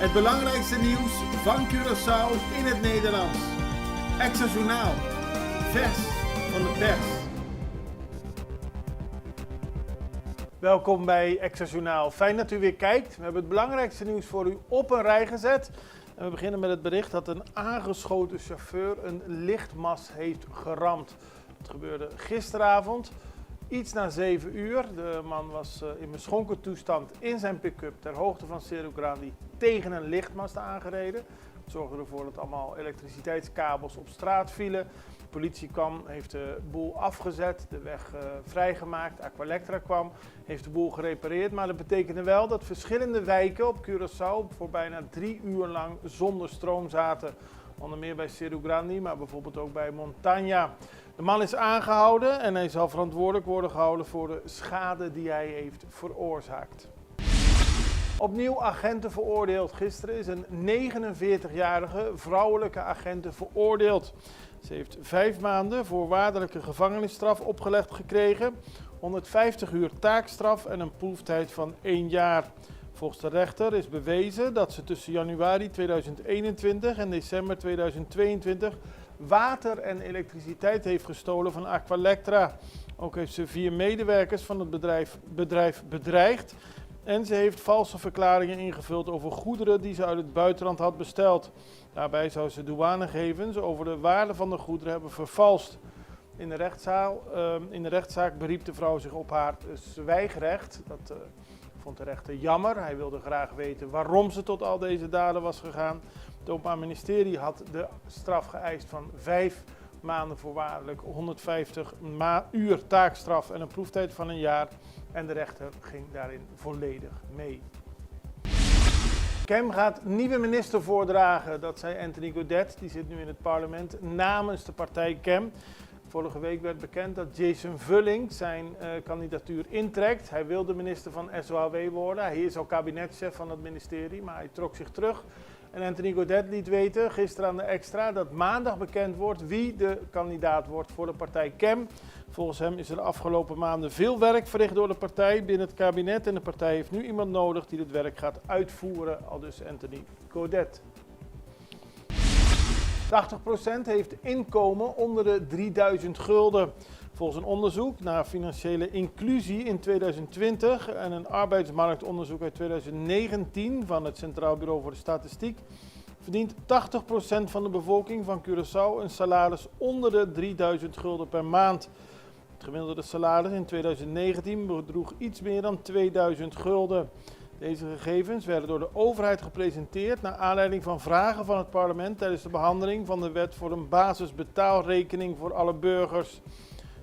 Het belangrijkste nieuws van Curaçao in het Nederlands. Extra Journaal. Vers van de pers. Welkom bij Extra Journaal. Fijn dat u weer kijkt. We hebben het belangrijkste nieuws voor u op een rij gezet. En we beginnen met het bericht dat een aangeschoten chauffeur een lichtmas heeft geramd. Het gebeurde gisteravond, iets na 7 uur. De man was in beschonken toestand in zijn pick-up ter hoogte van Cerro Grande tegen een lichtmast aangereden. Dat zorgde ervoor dat allemaal elektriciteitskabels op straat vielen. De politie kwam, heeft de boel afgezet, de weg vrijgemaakt. Aqualectra kwam, heeft de boel gerepareerd. Maar dat betekende wel dat verschillende wijken op Curaçao voor bijna 3 uur lang zonder stroom zaten. Onder meer bij Cerro Grande, maar bijvoorbeeld ook bij Montaña. De man is aangehouden en hij zal verantwoordelijk worden gehouden voor de schade die hij heeft veroorzaakt. Opnieuw agenten veroordeeld. Gisteren is een 49-jarige vrouwelijke agente veroordeeld. Ze heeft 5 maanden voorwaardelijke gevangenisstraf opgelegd gekregen, 150 uur taakstraf en een proeftijd van 1 jaar. Volgens de rechter is bewezen dat ze tussen januari 2021 en december 2022 water en elektriciteit heeft gestolen van Aqualectra. Ook heeft ze 4 medewerkers van het bedrijf bedreigd. En ze heeft valse verklaringen ingevuld over goederen die ze uit het buitenland had besteld. Daarbij zou ze douanegegevens over de waarde van de goederen hebben vervalst. In de rechtszaak beriep de vrouw zich op haar zwijgrecht. Dat vond de rechter jammer. Hij wilde graag weten waarom ze tot al deze daden was gegaan. Het Openbaar Ministerie had de straf geëist van 5 maanden voorwaardelijk, 150 uur taakstraf en een proeftijd van 1 jaar. En de rechter ging daarin volledig mee. Cem gaat nieuwe minister voordragen, dat zei Anthony Gaudet. Die zit nu in het parlement namens de partij Cem. Vorige week werd bekend dat Jason Vulling zijn kandidatuur intrekt. Hij wilde minister van SOHW worden. Hij is al kabinetchef van het ministerie, maar hij trok zich terug. En Anthony Gaudet liet weten, gisteren aan de Extra, dat maandag bekend wordt wie de kandidaat wordt voor de partij Cem. Volgens hem is er de afgelopen maanden veel werk verricht door de partij binnen het kabinet. En de partij heeft nu iemand nodig die dit werk gaat uitvoeren, aldus Anthony Gaudet. 80% heeft inkomen onder de 3000 gulden. Volgens een onderzoek naar financiële inclusie in 2020 en een arbeidsmarktonderzoek uit 2019 van het Centraal Bureau voor de Statistiek verdient 80% van de bevolking van Curaçao een salaris onder de 3000 gulden per maand. Het gemiddelde salaris in 2019 bedroeg iets meer dan 2000 gulden. Deze gegevens werden door de overheid gepresenteerd naar aanleiding van vragen van het parlement tijdens de behandeling van de wet voor een basisbetaalrekening voor alle burgers.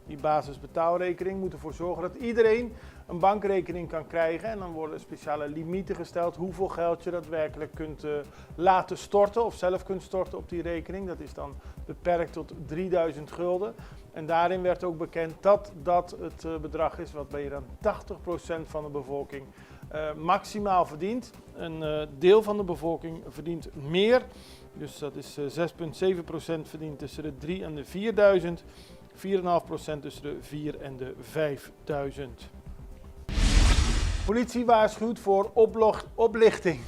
Die basisbetaalrekening moet ervoor zorgen dat iedereen een bankrekening kan krijgen. En dan worden speciale limieten gesteld hoeveel geld je daadwerkelijk kunt laten storten of zelf kunt storten op die rekening. Dat is dan beperkt tot 3000 gulden. En daarin werd ook bekend dat dat het bedrag is wat meer dan 80% van de bevolking maximaal verdient. Een deel van de bevolking verdient meer. Dus dat is 6,7% verdient tussen de 3 en de 4000. 4,5% tussen de 4 en de 5000. Politie waarschuwt voor oplichting.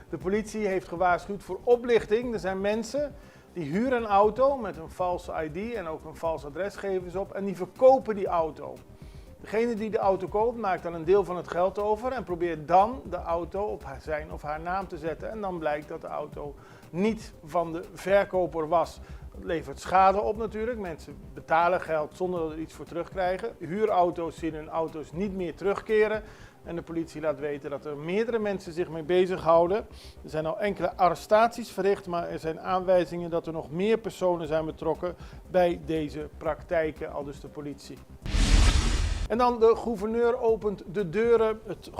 De politie heeft gewaarschuwd voor oplichting. Er zijn mensen die huren een auto met een valse ID en ook een vals adresgevers op en die verkopen die auto. Degene die de auto koopt maakt dan een deel van het geld over en probeert dan de auto op zijn of haar naam te zetten. En dan blijkt dat de auto niet van de verkoper was. Dat levert schade op natuurlijk. Mensen betalen geld zonder dat ze er iets voor terugkrijgen. Huurauto's zien hun auto's niet meer terugkeren. En de politie laat weten dat er meerdere mensen zich mee bezighouden. Er zijn al enkele arrestaties verricht, maar er zijn aanwijzingen dat er nog meer personen zijn betrokken bij deze praktijken, aldus de politie. En dan de gouverneur opent de deuren. Het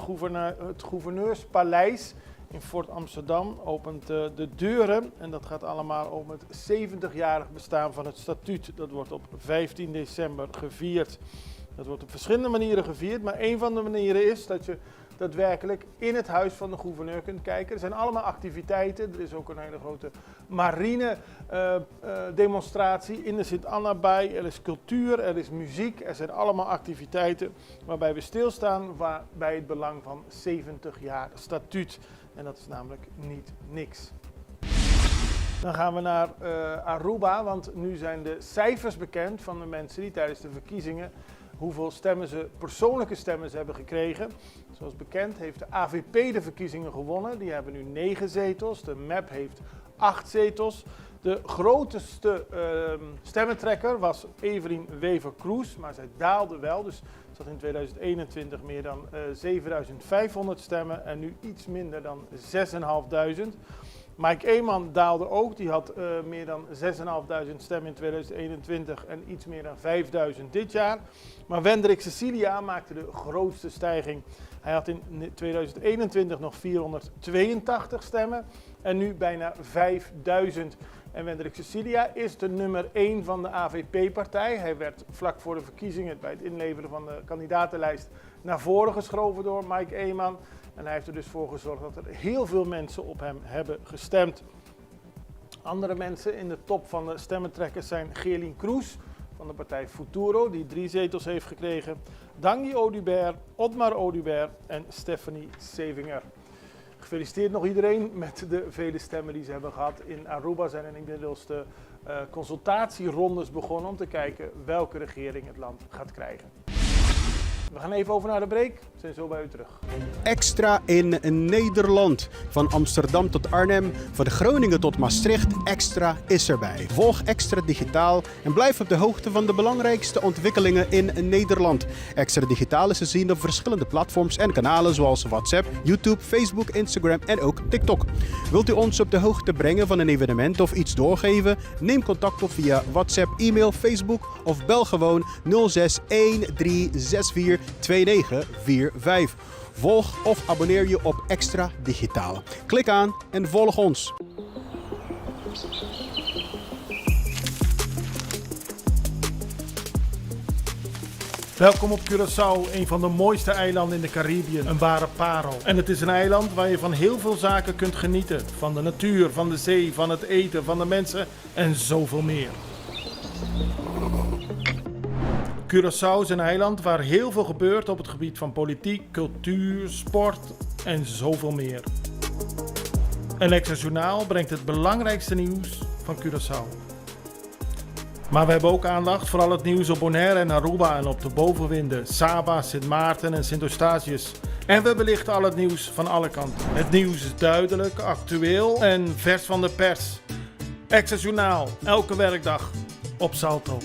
gouverneurspaleis in Fort Amsterdam opent de deuren. En dat gaat allemaal om het 70-jarig bestaan van het statuut. Dat wordt op 15 december gevierd. Dat wordt op verschillende manieren gevierd, maar een van de manieren is dat je daadwerkelijk in het huis van de gouverneur kunt kijken. Er zijn allemaal activiteiten. Er is ook een hele grote marine demonstratie in de Sint-Anna-baai. Er is cultuur, er is muziek. Er zijn allemaal activiteiten waarbij we stilstaan bij het belang van 70 jaar statuut. En dat is namelijk niet niks. Dan gaan we naar Aruba, want nu zijn de cijfers bekend van de mensen die tijdens de verkiezingen hoeveel persoonlijke stemmen ze hebben gekregen. Zoals bekend heeft de AVP de verkiezingen gewonnen. Die hebben nu 9 zetels. De MEP heeft 8 zetels. De grootste stemmentrekker was Evelien Wever-Kroes, maar zij daalde wel. Dus ze had in 2021 meer dan 7500 stemmen en nu iets minder dan 6500. Mike Eeman daalde ook, die had meer dan 6.500 stemmen in 2021 en iets meer dan 5.000 dit jaar. Maar Wendrik Cecilia maakte de grootste stijging. Hij had in 2021 nog 482 stemmen en nu bijna 5.000. En Wendrik Cecilia is de nummer 1 van de AVP-partij. Hij werd vlak voor de verkiezingen bij het inleveren van de kandidatenlijst naar voren geschoven door Mike Eeman. En hij heeft er dus voor gezorgd dat er heel veel mensen op hem hebben gestemd. Andere mensen in de top van de stemmentrekkers zijn Geerlien Kroes van de partij Futuro, die 3 zetels heeft gekregen. Dangi Audubert, Otmar Audubert en Stephanie Sevinger. Gefeliciteerd nog iedereen met de vele stemmen die ze hebben gehad. In Aruba zijn er inmiddels de consultatierondes begonnen om te kijken welke regering het land gaat krijgen. We gaan even over naar de break. We zijn zo bij u terug. Extra in Nederland. Van Amsterdam tot Arnhem, van Groningen tot Maastricht. Extra is erbij. Volg Extra Digitaal en blijf op de hoogte van de belangrijkste ontwikkelingen in Nederland. Extra Digitaal is te zien op verschillende platforms en kanalen zoals WhatsApp, YouTube, Facebook, Instagram en ook TikTok. Wilt u ons op de hoogte brengen van een evenement of iets doorgeven? Neem contact op via WhatsApp, e-mail, Facebook of bel gewoon 0613642945. Volg of abonneer je op Extra Digitaal. Klik aan en volg ons. Welkom op Curaçao, een van de mooiste eilanden in de Caribiën, een ware parel. En het is een eiland waar je van heel veel zaken kunt genieten. Van de natuur, van de zee, van het eten, van de mensen en zoveel meer. Curaçao is een eiland waar heel veel gebeurt op het gebied van politiek, cultuur, sport en zoveel meer. En Extra Journaal brengt het belangrijkste nieuws van Curaçao. Maar we hebben ook aandacht voor al het nieuws op Bonaire en Aruba en op de bovenwinden, Saba, Sint Maarten en Sint Eustatius. En we belichten al het nieuws van alle kanten. Het nieuws is duidelijk, actueel en vers van de pers. Extra Journaal, elke werkdag op Salto.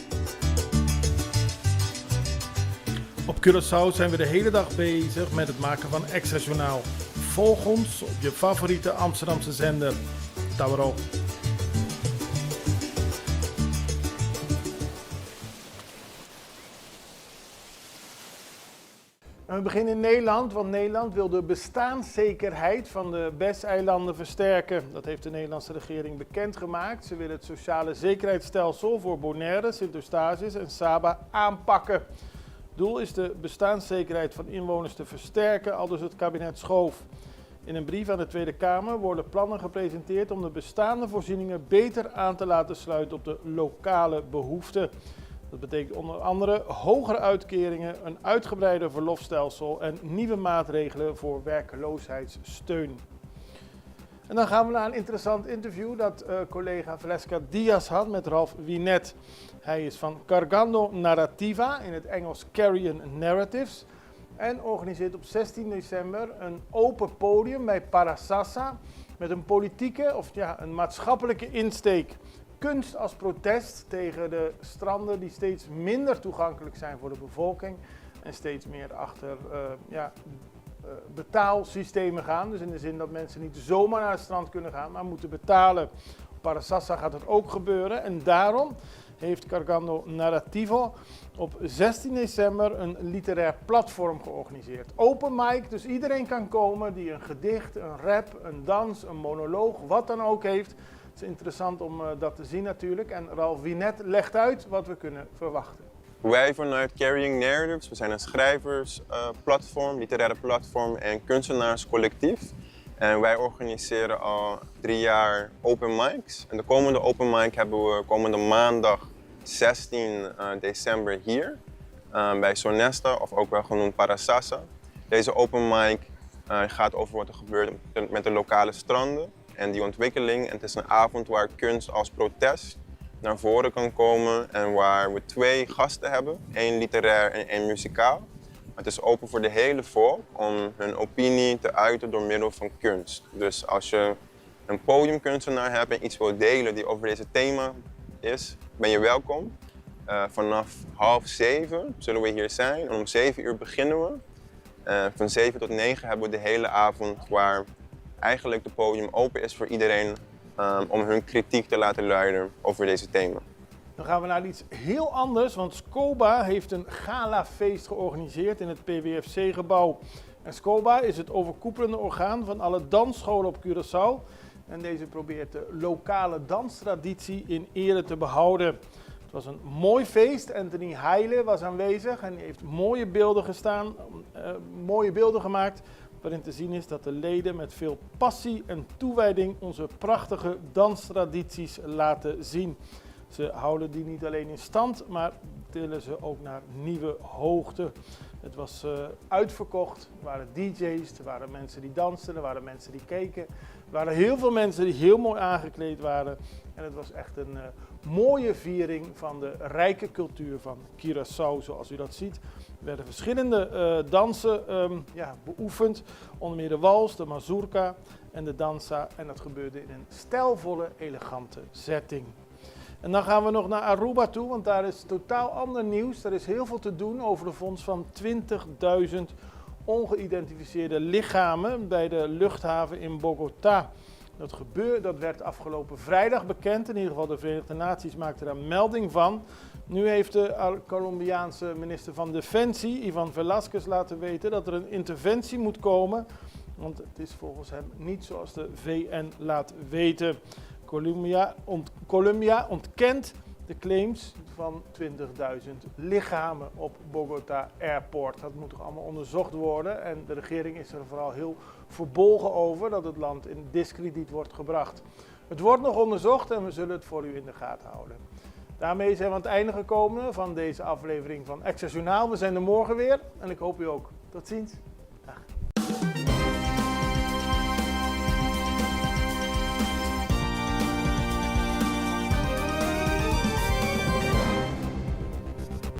Op Curaçao zijn we de hele dag bezig met het maken van Extra Journaal. Volg ons op je favoriete Amsterdamse zender, Tauro. We beginnen in Nederland, want Nederland wil de bestaanszekerheid van de BES-eilanden versterken. Dat heeft de Nederlandse regering bekendgemaakt. Ze willen het sociale zekerheidsstelsel voor Bonaire, Sint Eustatius en Saba aanpakken. Doel is de bestaanszekerheid van inwoners te versterken, aldus het kabinet Schoof. In een brief aan de Tweede Kamer worden plannen gepresenteerd om de bestaande voorzieningen beter aan te laten sluiten op de lokale behoeften. Dat betekent onder andere hogere uitkeringen, een uitgebreider verlofstelsel en nieuwe maatregelen voor werkloosheidssteun. En dan gaan we naar een interessant interview dat collega Valeska Diaz had met Ralph Winet. Hij is van Cargando Narrativa, in het Engels Carrion Narratives. En organiseert op 16 december een open podium bij Parasassa met een politieke of een maatschappelijke insteek. Kunst als protest tegen de stranden die steeds minder toegankelijk zijn voor de bevolking en steeds meer achter betaalsystemen gaan. Dus in de zin dat mensen niet zomaar naar het strand kunnen gaan, maar moeten betalen. Op Parasassa gaat dat ook gebeuren en daarom heeft Cargando Narrativo op 16 december een literair platform georganiseerd. Open mic, dus iedereen kan komen die een gedicht, een rap, een dans, een monoloog, wat dan ook heeft. Het is interessant om dat te zien natuurlijk en Ralph Winet legt uit wat we kunnen verwachten. Wij vanuit Carrying Narratives, we zijn een schrijversplatform, literaire platform en kunstenaarscollectief. En wij organiseren al 3 jaar open mics. En de komende open mic hebben we komende maandag 16 december hier bij Sonesta, of ook wel genoemd Parasasa. Deze open mic gaat over wat er gebeurt met de lokale stranden en die ontwikkeling. En het is een avond waar kunst als protest naar voren kan komen en waar we 2 gasten hebben, 1 literair en 1 muzikaal. Het is open voor de hele volk om hun opinie te uiten door middel van kunst. Dus als je een podiumkunstenaar hebt en iets wil delen die over deze thema is, ben je welkom. Vanaf 6:30 zullen we hier zijn en om 7 uur beginnen we. Van 7 tot 9 hebben we de hele avond waar eigenlijk het podium open is voor iedereen om hun kritiek te laten luiden over deze thema. Dan gaan we naar iets heel anders, want Scoba heeft een galafeest georganiseerd in het PWFC-gebouw. En Scoba is het overkoepelende orgaan van alle dansscholen op Curaçao. En deze probeert de lokale danstraditie in ere te behouden. Het was een mooi feest. Anthony Heile was aanwezig en die heeft mooie beelden gemaakt, waarin te zien is dat de leden met veel passie en toewijding onze prachtige danstradities laten zien. Ze houden die niet alleen in stand, maar tillen ze ook naar nieuwe hoogte. Het was uitverkocht, er waren DJ's, er waren mensen die dansten, er waren mensen die keken. Er waren heel veel mensen die heel mooi aangekleed waren. En het was echt een mooie viering van de rijke cultuur van Curaçao, zoals u dat ziet. Er werden verschillende dansen beoefend, onder meer de wals, de mazurka en de dansa. En dat gebeurde in een stijlvolle, elegante setting. En dan gaan we nog naar Aruba toe, want daar is totaal ander nieuws. Er is heel veel te doen over de vondst van 20.000 ongeïdentificeerde lichamen bij de luchthaven in Bogota. Dat werd afgelopen vrijdag bekend. In ieder geval de Verenigde Naties maakten daar melding van. Nu heeft de Colombiaanse minister van Defensie, Ivan Velasquez, laten weten dat er een interventie moet komen. Want het is volgens hem niet zoals de VN laat weten. Colombia ontkent de claims van 20.000 lichamen op Bogota Airport. Dat moet toch allemaal onderzocht worden en de regering is er vooral heel verbolgen over dat het land in diskrediet wordt gebracht. Het wordt nog onderzocht en we zullen het voor u in de gaten houden. Daarmee zijn we aan het einde gekomen van deze aflevering van Extra Journaal. We zijn er morgen weer en ik hoop u ook. Tot ziens.